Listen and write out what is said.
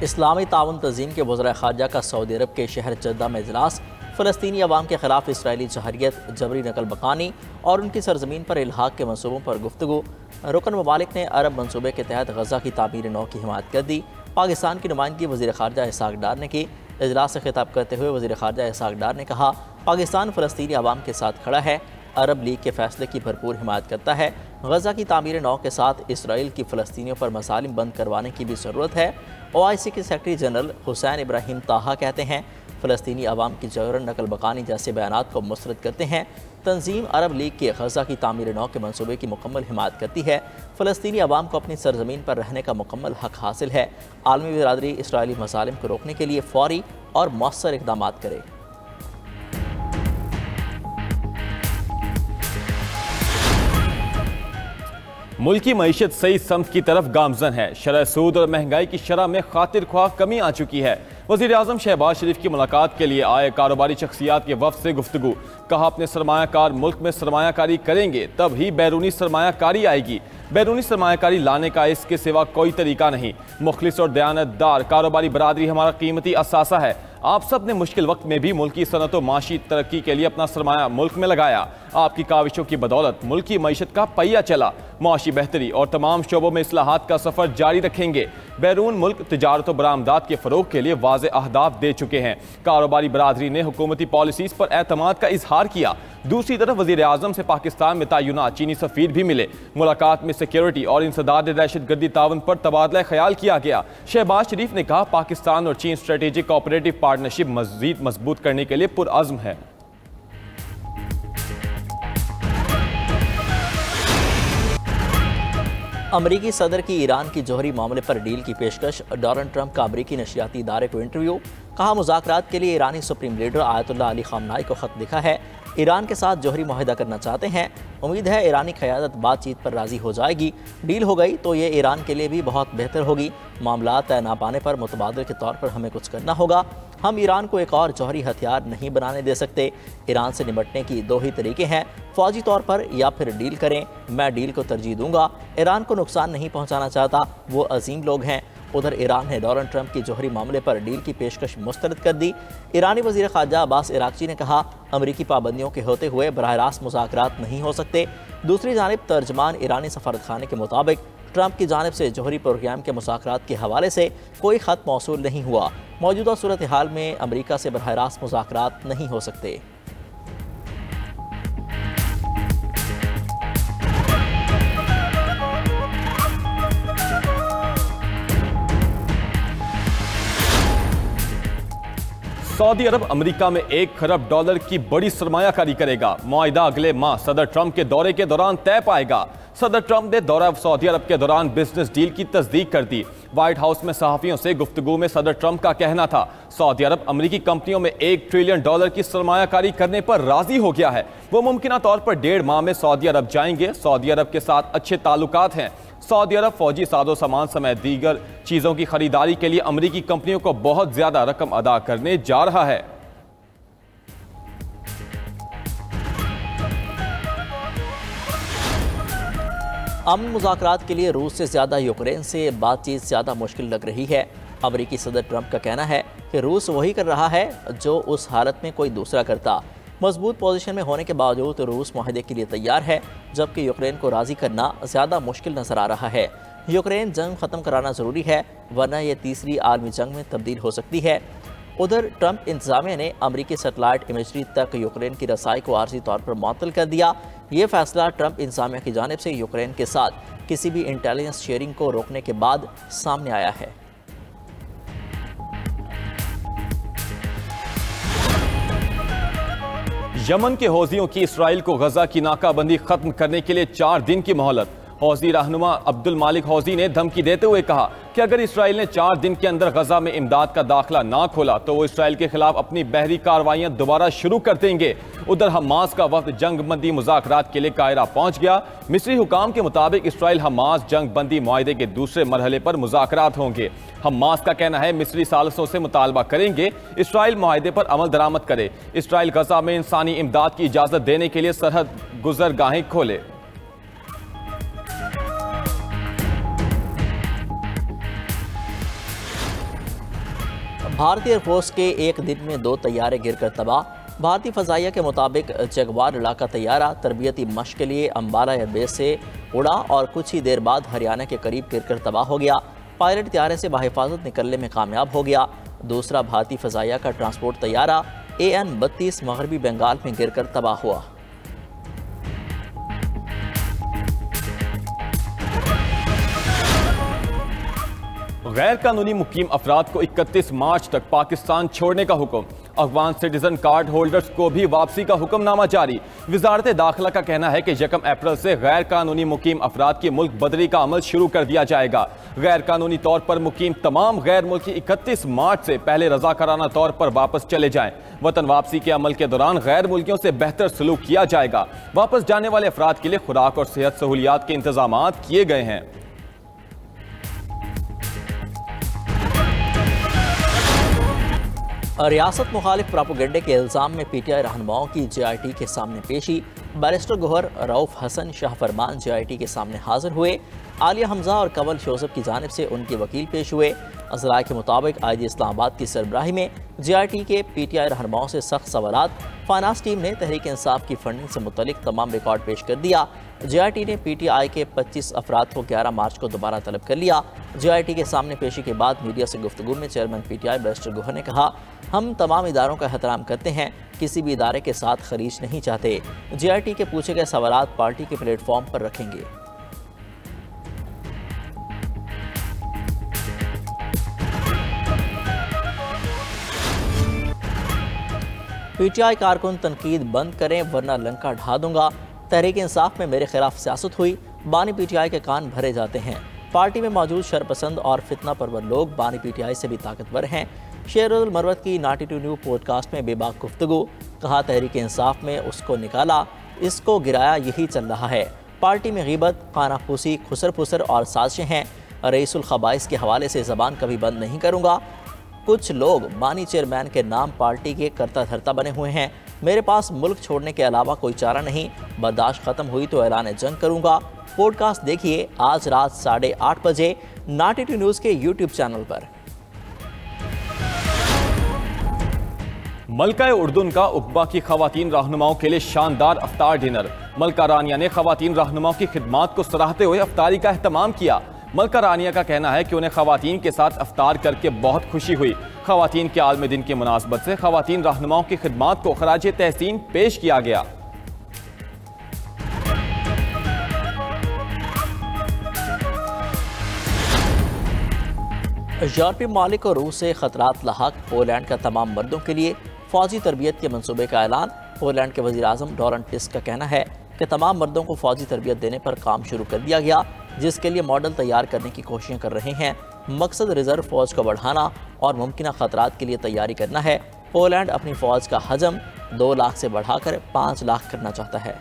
इस्लामी ताउन तंजीम के वज़ीर ख़ारजा का सऊदी अरब के शहर जद्दा में इजलास। फ़लस्तीनी अवाम के ख़िलाफ़ इसराइली जहरियत, जबरी नकल बकानी और उनकी सरजमीन पर इल्हाक़ के मनसूबों पर गुफ्तगू। रुकन ममालिक ने अरब मनसूबे के तहत गज़ा की तामीर नौ की हिमायत कर दी। पाकिस्तान की नुमाइंदगी वज़ीर ख़ारजा इसहाक़ डार ने की। इजलास से खिताब करते हुए वज़ीर ख़ारजा इसहाक़ डार ने कहा, पाकिस्तान फ़लस्तीनी अवाम के साथ खड़ा है, अरब लीग के फ़ैसले की भरपूर हिमायत करता है। गज़ा की तामीर नौ के साथ इसराइल की फ़लस्तीनियों पर मसालिम बंद करवाने की भी ज़रूरत है। OIC के सेक्रेटरी जनरल हुसैन इब्राहिम ताहा कहते हैं, फ़लस्तीनी अवाम की जबरन नकल बकानी जैसे बयानात को मुस्तरद करते हैं। तंजीम अरब लीग के गज़ा की तामीर नौ के मनसूबे की मुकम्मल हिमायत करती है। फ़लस्तीनी अवाम को अपनी सरजमीन पर रहने का मुकम्मल हक़ हासिल है। आलमी बिरादरी इसराइली मसालिम को रोकने के लिए फ़ौरी और मौसर इक़दाम करे। मुल्की मईशत सही समत की तरफ गामजन है। शरह सूद और महंगाई की शरह में खातिर ख्वाह कमी आ चुकी है। वज़ीर आज़म शहबाज शरीफ की मुलाकात के लिए आए कारोबारी शख्सियात के वफ़द से गुफ्तगू। कहा, अपने सरमायाकार मुल्क में सरमायाकारी करेंगे तब ही बैरूनी सरमायाकारी आएगी। बैरूनी सरमायाकारी लाने का इसके सिवा कोई तरीका नहीं। मुखलिस और दयानतदार कारोबारी बरादरी हमारा कीमती असासा है। आप सब ने मुश्किल वक्त में भी मुल्की सनत व माशी तरक्की के लिए अपना सरमाया मुल्क में लगाया। आपकी काविशों की बदौलत मुल्की मईशत का पहिया चला। माशी बेहतरी और तमाम शोबों में इस्लाहात का सफ़र जारी रखेंगे। बैरून मुल्क तिजारत व बरामदात के फ़रोग के लिए वाज़े अहदाफ दे चुके हैं। कारोबारी बरादरी ने हुकूमती पॉलिसीज़ पर एतमाद का इजहार किया। दूसरी तरफ वज़ीर आज़म से पाकिस्तान में तैनात चीनी सफ़ीर भी मिले। मुलाकात में सिक्योरिटी और इंसदाद दहशत गर्दी ताउन पर तबादला ख्याल किया गया। शहबाज शरीफ ने कहा, पाकिस्तान और चीन स्ट्रेटेजिक कोऑपरेटिव पार्टनरशिप मज़ीद मजबूत करने के लिए पुरअज़्म है। अमरीकी सदर की ईरान की जौहरी मामले पर डील की पेशकश। डोनाल्ड ट्रंप का अमरीकी नशियाती इदारे को इंटरव्यू। कहा, मुज़ाकरात के लिए ईरानी सुप्रीम लीडर आयतुल्लाह अली ख़ामनाई को ख़त लिखा है। ईरान के साथ जौहरी मुआहदा करना चाहते हैं। उम्मीद है ईरानी क़यादत बातचीत पर राज़ी हो जाएगी। डील हो गई तो ये ईरान के लिए भी बहुत बेहतर होगी। मामला तय ना पाने पर मुतबादल के तौर पर हमें कुछ करना होगा। हम ईरान को एक और जौहरी हथियार नहीं बनाने दे सकते। ईरान से निपटने की दो ही तरीके हैं, फौजी तौर पर या फिर डील करें। मैं डील को तरजीह दूंगा। ईरान को नुकसान नहीं पहुंचाना चाहता, वो अजीम लोग हैं। उधर ईरान ने डोनाल्ड ट्रंप की जौहरी मामले पर डील की पेशकश मुस्तरद कर दी। ईरानी वज़ीर ख़ारजा अब्बास इराक़ची ने कहा, अमरीकी पाबंदियों के होते हुए बराह रास्त मुज़ाकरात नहीं हो सकते। दूसरी जानिब तर्जमान ईरानी सफारतखाने के मुताबिक ट्रंप की जानिब से जौहरी प्रोग्राम के मुज़ाकरात के हवाले से कोई ख़त मौसूल नहीं हुआ। मौजूदा सूरत हाल में अमरीका से बराह रास्त मुज़ाकरात नहीं हो सकते। सऊदी अरब अमेरिका में $1 खरब की बड़ी सरमायाकारी करेगा। मुआहिदा अगले माह सदर ट्रंप के दौरे के दौरान तय पाएगा। सदर ट्रंप ने दौरा सऊदी अरब के दौरान बिजनेस डील की तस्दीक कर दी। व्हाइट हाउस में सहाफ़ियों से गुफ्तगू में सदर ट्रंप का कहना था, सऊदी अरब अमेरिकी कंपनियों में $1 ट्रिलियन की सरमायाकारी करने पर राजी हो गया है। वो मुमकिन तौर पर 1.5 माह में सऊदी अरब जाएंगे। सऊदी अरब के साथ अच्छे ताल्लुकात हैं। सऊदी अरब फौजी साजो सामान समेत दीगर चीज़ों की खरीदारी के लिए अमेरिकी कंपनियों को बहुत ज़्यादा रकम अदा करने जा रहा है। अमन मुज़ाकरात के लिए रूस से ज़्यादा यूक्रेन से बातचीत ज़्यादा मुश्किल लग रही है। अमेरिकी सदर ट्रंप का कहना है कि रूस वही कर रहा है जो उस हालत में कोई दूसरा करता। मजबूत पोजीशन में होने के बावजूद रूस मुआहदे के लिए तैयार है, जबकि यूक्रेन को राज़ी करना ज़्यादा मुश्किल नज़र आ रहा है। यूक्रेन जंग ख़त्म कराना ज़रूरी है, वरना यह तीसरी आलमी जंग में तब्दील हो सकती है। उधर ट्रंप इंतज़ामिया ने अमरीकी सेटेलाइट इमेजरी तक यूक्रेन की रसाई को आर्जी तौर पर मुअत्तल कर दिया। ये फैसला ट्रंप इंतज़ामिया की जानिब से यूक्रेन के साथ किसी भी इंटेलिजेंस शेयरिंग को रोकने के बाद सामने आया है। यमन के हौजियों की इसराइल को गजा की नाकाबंदी खत्म करने के लिए 4 दिन की मोहलत। हौजी रहनुमा अब्दुल मालिक हौजी ने धमकी देते हुए कहा कि अगर इसराइल ने 4 दिन के अंदर गजा में इमदाद का दाखिला ना खोला तो वो इसराइल के खिलाफ अपनी बहरी कार्रवाइयां दोबारा शुरू कर देंगे। उधर हमास का वफ्द जंग बंदी मुज़ाकरात के लिए कायरा पहुंच गया। मिस्री हुकाम के मुताबिक इसराइल हमास जंग बंदी मुआहदे के दूसरे मरहले पर मुज़ाकरात होंगे। हमास का कहना है मिस्री सालसों से मुतालबा करेंगे इसराइल मुआहदे पर अमल दरामद करे। इसराइल गजा में इंसानी इमदाद की इजाज़त देने के लिए सरहद गुजरगाहें खोले। भारतीय एयरफोर्स के एक दिन में 2 तैयारे गिरकर तबाह। भारतीय फ़ज़ाइया के मुताबिक जगवार इलाका तैयारा तरबियती मश्क के लिए अम्बाला एयरबेस से उड़ा और कुछ ही देर बाद हरियाणा के करीब गिरकर तबाह हो गया। पायलट तैयारे से बाहिफाजत निकलने में कामयाब हो गया। दूसरा भारतीय फ़ज़ाइया का ट्रांसपोर्ट तैयारा AN-32 मगरबी बंगाल में गिरकर तबाह हुआ। गैर कानूनी मुकीम अफराद को 31 मार्च तक पाकिस्तान छोड़ने का हुक्म। अफगान सिटीजन कार्ड होल्डर्स को भी वापसी का हुक्मनामा जारी। वजारत दाखिला का कहना है कि 1 अप्रैल से गैर कानूनी मुकीम अफराद की मुल्क बदली का अमल शुरू कर दिया जाएगा। गैर कानूनी तौर पर मुकीम तमाम गैर मुल्की 31 मार्च से पहले रजाकाराना तौर पर वापस चले जाएं। वतन वापसी के अमल के दौरान गैर मुल्कियों से बेहतर सलूक किया जाएगा। वापस जाने वाले अफराद के लिए खुराक और सेहत सहूलियात के इंतजाम किए गए हैं। रियासत मुखालिफ प्रोपेगेंडे के इल्ज़ाम में PTI रहनुमाओं की JIT के सामने पेशी। बैरिस्टर गोहर रऊफ हसन शाह फरमान JIT के सामने हाजिर हुए। आलिया हमजा और कंवल शोजब की जानिब से उनके वकील पेश हुए। अज़राए के मुताबिक IG इस्लामाबाद की सरबराही में JIT के PTI रहनुमाओं से सख्त सवालात। फाइनेंस टीम ने तहरीक इंसाफ की फंडिंग से मुतलिक तमाम रिकॉर्ड पेश कर दिया। JIT ने PTI के 25 अफराद को 11 मार्च को दोबारा तलब कर लिया। JIT के सामने पेशी के बाद मीडिया से गुफ्तगू में चेयरमैन PTI बैरिस्टर गोहर ने कहा, हम तमाम इदारों का एहतराम करते हैं, किसी भी इदारे के साथ खरीज नहीं चाहते। JIT के पूछे गए सवालात पार्टी के प्लेटफॉर्म पर रखेंगे। PTI कारकुन तनकीद बंद करें वरना लंका ढा दूंगा। तहरीक इंसाफ में मेरे खिलाफ सियासत हुई। बानी PTI के कान भरे जाते हैं। पार्टी में मौजूद शरपसंद और फितना परवर लोग बानी PTI से भी ताकतवर हैं। शेरुल मरवत की 92 न्यू पॉडकास्ट में बेबाक गुफ्तगू। कहा, तहरीक इंसाफ में उसको निकाला, इसको गिराया, यही चल रहा है। पार्टी में ग़ीबत, खानाफूसी, खुसर फुसर और साजिशें हैं। रईसुल खबाइस के हवाले से ज़बान कभी बंद नहीं करूँगा। कुछ लोग बानी चेयरमैन के नाम पार्टी के करता धरता बने हुए हैं। मेरे पास मुल्क छोड़ने के अलावा कोई चारा नहीं। बर्दाश्त ख़त्म हुई तो ऐलान जंग करूँगा। पॉडकास्ट देखिए आज रात 8:30 बजे 92 न्यूज़ के YouTube चैनल पर। मलका उर्दुन का उक़बा की ख़वातीन रहनुमाओं के लिए शानदार अफ्तार डिनर। मलका रानिया ने ख़वातीन रहनुमाओं की खिदमात को सराहते हुए अफ्तारी का एहतमाम किया। मलका रानिया का कहना है कि उन्हें ख़वातीन के साथ अफ्तार करके बहुत खुशी हुई। ख़वातीन के आलमी दिन की मुनासबत से ख़वातीन रहनुमाओं की खिदमात को खराज तहसीन पेश किया गया। यूरोपीय ममालिक और रूस से खतरात लाहक। पोलैंड का तमाम मर्दों के लिए फ़ौजी तरबियत के मनसूबे का ऐलान। पोलैंड के वज़ीर-ए-आज़म डोनाल्ड टस्क का कहना है कि तमाम मर्दों को फ़ौजी तरबियत देने पर काम शुरू कर दिया गया, जिसके लिए मॉडल तैयार करने की कोशिशें कर रहे हैं। मकसद रिजर्व फ़ौज को बढ़ाना और मुमकिन खतरात के लिए तैयारी करना है। पोलैंड अपनी फ़ौज का हजम 2 लाख से बढ़ाकर 5 लाख करना चाहता है।